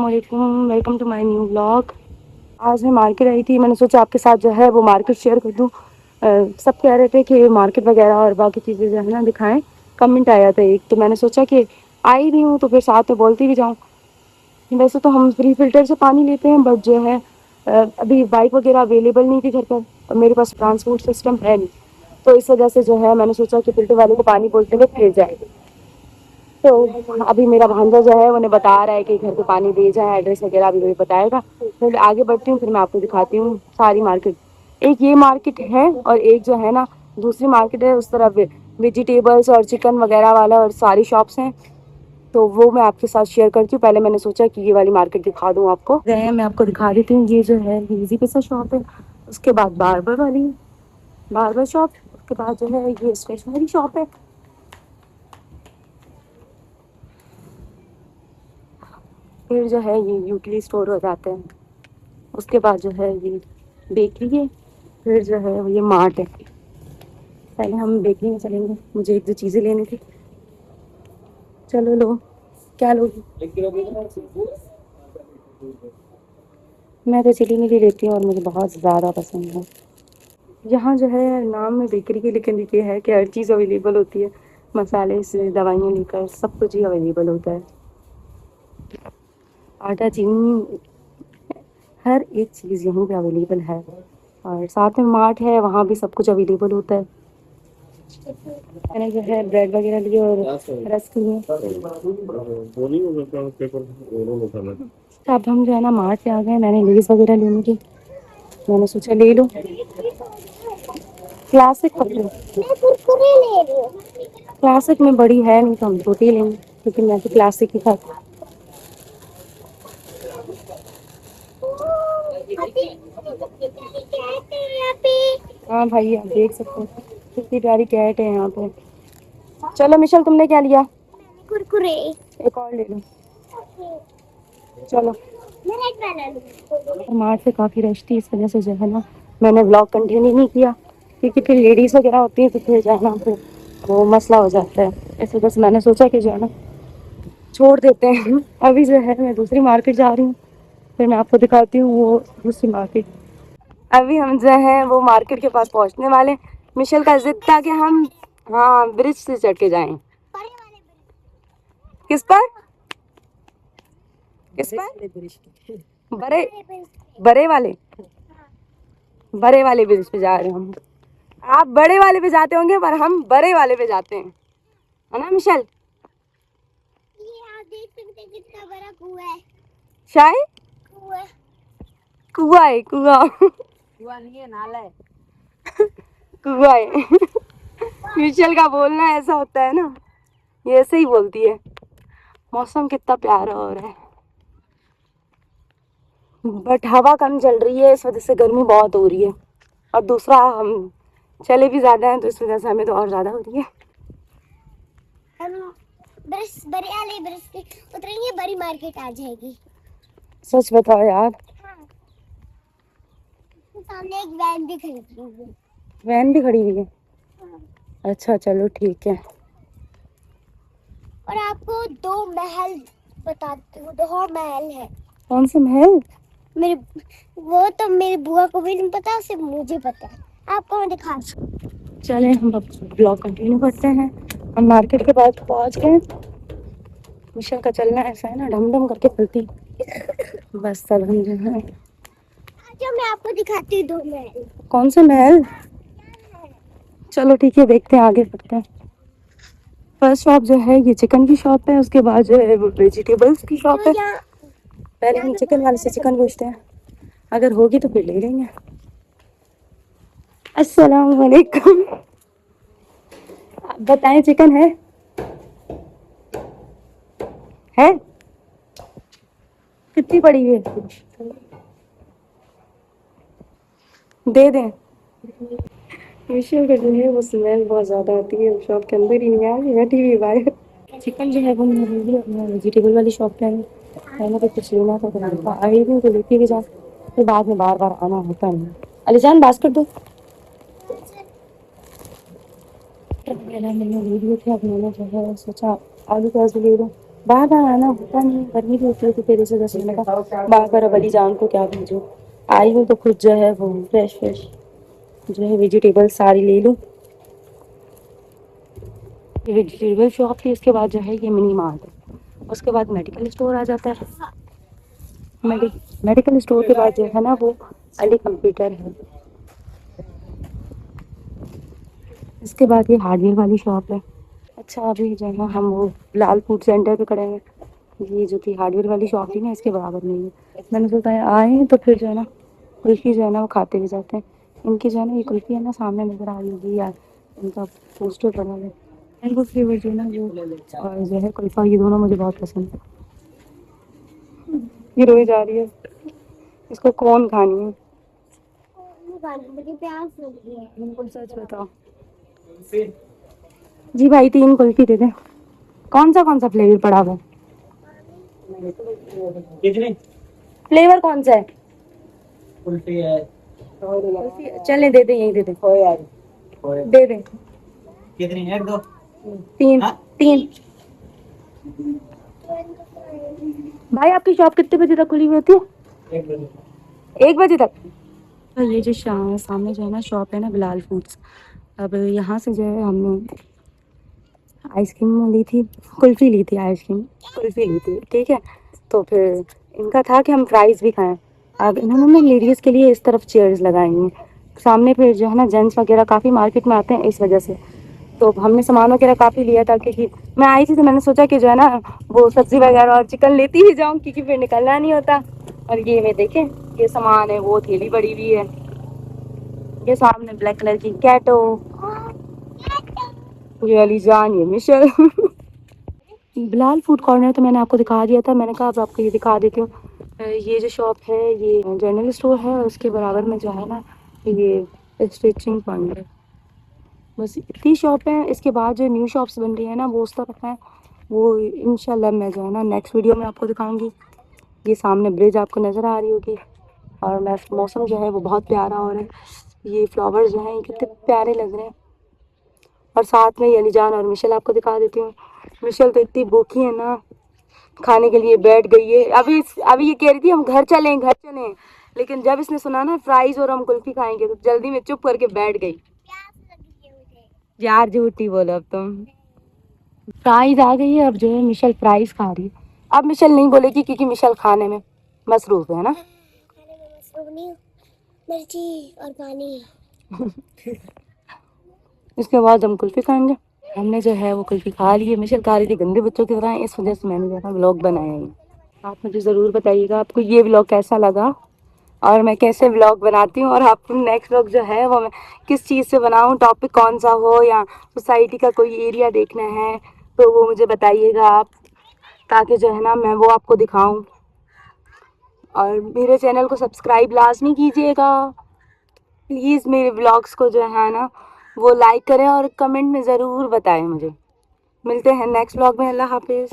अस्सलामुअलैकुम, welcome to my new vlog. आज मैं मार्केट आई थी, मैंने सोचा आपके साथ जो है वो मार्केट शेयर कर दूँ। सब कह रहे थे कि मार्केट वगैरह और बाकी चीज़ें जो है ना दिखाएं। कमेंट आया था एक, तो मैंने सोचा कि आई भी हूँ तो फिर साथ में बोलती भी जाऊँ। वैसे तो हम फ्री फिल्टर से पानी लेते हैं, बट जो है अभी बाइक वगैरह अवेलेबल नहीं थी घर पर और मेरे पास ट्रांसपोर्ट सिस्टम है नहीं, तो इस वजह से जो है मैंने सोचा कि फिल्टर वाले को पानी बोलते हुए भेज जाए। तो अभी मेरा भांजा जो है उन्हें बता रहा है कि घर पे पानी दे जाए, एड्रेस वगैरह अभी वही बताएगा। फिर आगे बढ़ती हूँ, फिर मैं आपको दिखाती हूँ सारी मार्केट। एक ये मार्केट है और एक जो है ना दूसरी मार्केट है, उस तरफ वेजिटेबल्स और चिकन वगैरह वाला और सारी शॉप्स हैं, तो वो मैं आपके साथ शेयर करती हूँ। पहले मैंने सोचा कि ये वाली मार्केट दिखा दूँ आपको। मैं आपको दिखा देती हूँ। ये जो है इजी पिज़्ज़ा शॉप है, उसके बाद बार्बर शॉप, उसके बाद जो है ये स्टेशनरी शॉप है, फिर जो है ये यूटिलिटी स्टोर हो जाते हैं, उसके बाद जो है ये बेकरी है, फिर जो है वो ये मार्ट है। पहले हम बेकरी में चलेंगे, मुझे एक दो चीज़ें लेनी थी। चलो लो, क्या लोगी? मैं तो चिली मिली लेती हूँ और मुझे बहुत ज़्यादा पसंद है। यहाँ जो है नाम में बेकरी के लेकिन ये है कि हर चीज़ अवेलेबल होती है, मसाले से दवाइयाँ लेकर सब कुछ ही अवेलेबल होता है। आटा, चीनी, हर एक चीज़ यहीं पे अवेलेबल है। और साथ में मार्ट है, वहाँ भी सब कुछ अवेलेबल होता है। मैंने जो है ब्रेड वगैरह लिए और रस्क लिए। तो अब हम जो है ना मार्ट पे आ गए। मैंने लेस वगैरह लेनी थी, मैंने सोचा ले लो। क्लासिक पकड़ो, क्लासिक में बड़ी है नहीं तो हम छोटी लेंगे, क्योंकि मैं तो क्लासिक ही खाती। हाँ भाई, आप देख सकते हो कितनी प्यारी कैट है यहाँ पे। चलो मिशल, तुमने क्या लिया? कुरकुरे। एक और ले लो। चलो, मार्च से काफ़ी रश थी, इस वजह से जो है ना मैंने व्लॉग कंटिन्यू नहीं किया, क्योंकि फिर लेडीज़ वगैरह होती है तो फिर जाना फिर वो मसला हो जाता है। इस वजह से मैंने सोचा कि जो है ना छोड़ देते हैं। अभी जो है मैं दूसरी मार्केट जा रही हूँ, फिर मैं आपको दिखाती हूँ वो दूसरी मार्केट। अभी हम जो है वो मार्केट के पास पहुँचने वाले। मिशेल का जिद था कि हम हाँ ब्रिज से चढ़ के जाएं। किस पर? किस पर? बड़े बड़े वाले बड़े वाले ब्रिज पे जा रहे हैं हम। आप बड़े वाले पे जाते होंगे पर हम बड़े वाले पे जाते हैं, है ना मिशेल? ये आप देख सकते हैं कितना बड़ा कुआं है। शायद कुआं है, कुआं कुआं नहीं है, नाला है। कुआं है। मिशेल का बोलना ऐसा होता है ना, ये ऐसे ही बोलती है। मौसम कितना प्यारा हो रहा है, बट हवा कम चल रही है, इस वजह से गर्मी बहुत हो रही है। और दूसरा हम चले भी ज़्यादा हैं तो इस वजह से हमें तो और ज़्यादा हो रही है। हम ब्रश बड़े वाले ब्रश के उतरेंगे, बड़ी मार्केट आ जाएगी। सच बताओ यार। हाँ। सामने एक वैन भी खड़ी हुई है। वैन भी खड़ी हुई है? हाँ। अच्छा चलो ठीक है। और आपको दो महल बताती हूँ, दो महल है। कौन से महल? मेरे वो तो मेरी बुआ को भी नहीं पता, सिर्फ मुझे पता है। आपको मैं दिखा। चले हम अब ब्लॉग कंटिन्यू करते हैं। हम मार्केट के पास पहुंच गए। मिशेल का चलना ऐसा है ना, ढम ढम करके चलती। बस सब हम जो है जो मैं आपको दिखाती हूँ दो महल। कौन से महल? चलो ठीक है, देखते हैं, आगे बढ़ते हैं। फर्स्ट शॉप जो है ये चिकन की शॉप है, उसके बाद जो है वो वेजिटेबल्स की शॉप है। पहले हम चिकन वाले से चिकन पूछते हैं, अगर होगी तो फिर ले लेंगे। अस्सलाम वालेकुम, बताएं चिकन है कितनी पड़ी है? दे दें? मिशेल का जो है वो स्मेल बहुत ज़्यादा आती है, शॉप के अंदर ही नहीं आ रही, बैठी हुई बाहर। चिकन जो है वो मैं अपना वेजिटेबल वाली शॉप पे आई। मैंने तो कुछ लेना था तो आई हूँ तो लेके भी जा, फिर बाद में बार बार आना होता नहीं। अलीजान बास्केट दो। मैंने ले लिए थे, अब मैंने जो है सोचा आलू प्याज भी ले लो। बार बार आना होता नहीं, गर्मी भी होती है तो फिर इस वजह से मैंने कहा बार बार अब अली जान को क्या भेजूँ। आई हूँ तो खुद जो है वो फ्रेश फ्रेश जो है वेजिटेबल सारी ले लूँ। ये वेजिटेबल शॉप थी, इसके बाद जो है ये मिनी मार्ट है, उसके बाद मेडिकल स्टोर आ जाता है। मेडिकल स्टोर के बाद जो है ना वो अली कंप्यूटर है। इसके बाद ये हार्डवेयर वाली शॉप है। अच्छा अभी जो है ना हम वो लाल फूड सेंटर पे खड़े हैं। ये जो थी हार्डवेयर वाली शॉप थी ना, इसके बराबर में ही है। मैंने सोचा है आए हैं तो फिर जो है ना कुल्फ़ी जो है ना वो खाते हुए जाते हैं। इनकी जो है ना ये कुल्फ़ी है ना सामने नज़र आ रही होगी यार, इनका पोस्टर बना है। मैंगो फ्लेवर जो है ना वो और जो है कुल्फ़ा, ये दोनों मुझे बहुत पसंद है। ये रोई जा रही है, इसको कौन खानी है? मुझे प्यास लगी है। बिल्कुल सच बताओ जी भाई, 3 कुल्फ़ी दे दें। कौन सा फ्लेवर पड़ा हुआ है? कितनी फ्लेवर कौन सा है? उल्टी है? कुल्फ़ी चलें दे दें, यही दे दें। हो यार, हो यार। दे दें। कितनी, एक दो? 3 हाँ, 3। भाई आपकी शॉप कितने बजे तक खुली हुई होती है? एक बजे। 1 बजे तक। तो ये जो सामने जो है ना शॉप है ना बिलाल फूड्स, अब यहाँ से जो है हमने आइसक्रीम ली थी, कुल्फ़ी ली थी, आइसक्रीम कुल्फ़ी ली थी, ठीक है। तो फिर इनका था कि हम फ्राइज़ भी खाएं। अब इन्होंने ना लेडीज़ के लिए इस तरफ चेयर्स लगाई हैं सामने, फिर जो है ना जेंट्स वगैरह काफ़ी मार्केट में आते हैं इस वजह से। तो हमने सामान वगैरह काफ़ी लिया था, क्योंकि मैं आई थी तो मैंने सोचा कि जो है ना वो सब्ज़ी वगैरह और चिकन लेती ही जाऊँ, क्योंकि फिर निकलना नहीं होता। और ये मैं देखें, ये सामान है, वो थैली बड़ी हुई है, ये सामने ब्लैक कलर की कैटो, ये वाली जान, ये मिशेल। बिलाल फूड कॉर्नर तो मैंने आपको दिखा दिया था, मैंने कहा अब आपको ये दिखा देती हूँ। ये जो शॉप है ये जनरल स्टोर है, और उसके बराबर में जो है ना ये स्टिचिंग पॉइंट है। बस इतनी शॉप है, इसके बाद जो न्यू शॉप्स बन रही है ना वो उस तरफ है, वो इंशाल्लाह मैं जो है ना नेक्स्ट वीडियो में आपको दिखाऊंगी। ये सामने ब्रिज आपको नज़र आ रही होगी, और मैं मौसम जो है वो बहुत प्यारा हो रहा है, ये फ्लावर्स जो हैं ये कितने प्यारे लग रहे हैं। और साथ में ये अलीजान और मिशेल आपको दिखा देती हूँ। मिशेल तो इतनी भूखी है ना, खाने के लिए बैठ गई है। अभी अभी ये कह रही थी हम घर चलें घर चलें, लेकिन जब इसने सुना ना फ्राइज और हम कुल्फी खाएंगे तो जल्दी में चुप करके बैठ गई। यार झूठी बोलो अब तुम। फ्राइज आ गई है, अब जो है मिशेल फ्राइज खा रही है। अब मिशेल नहीं बोलेगी क्योंकि मिशेल खाने में मसरूफ है ना। खाने में मसरूफ नहीं, मिर्ची और पानी। इसके बाद हम कुल्फी खाएंगे। हमने जो है वो कुल्फी खा ली है, मिशेल खा रही थी गंदे बच्चों की तरह, इस वजह से मैंने जो है ना व्लॉग बनाया है। आप मुझे ज़रूर बताइएगा आपको ये व्लॉग कैसा लगा, और मैं कैसे व्लॉग बनाती हूँ, और आप नेक्स्ट व्लॉग जो है वो मैं किस चीज़ से बनाऊँ, टॉपिक कौन सा हो, या सोसाइटी का कोई एरिया देखना है तो वो मुझे बताइएगा आप, ताकि जो है ना मैं वो आपको दिखाऊँ। और मेरे चैनल को सब्सक्राइब लाजमी कीजिएगा प्लीज़। मेरे व्लॉग्स को जो है ना वो लाइक करें और कमेंट में ज़रूर बताएं मुझे। मिलते हैं नेक्स्ट व्लॉग में। अल्लाह हाफिज़।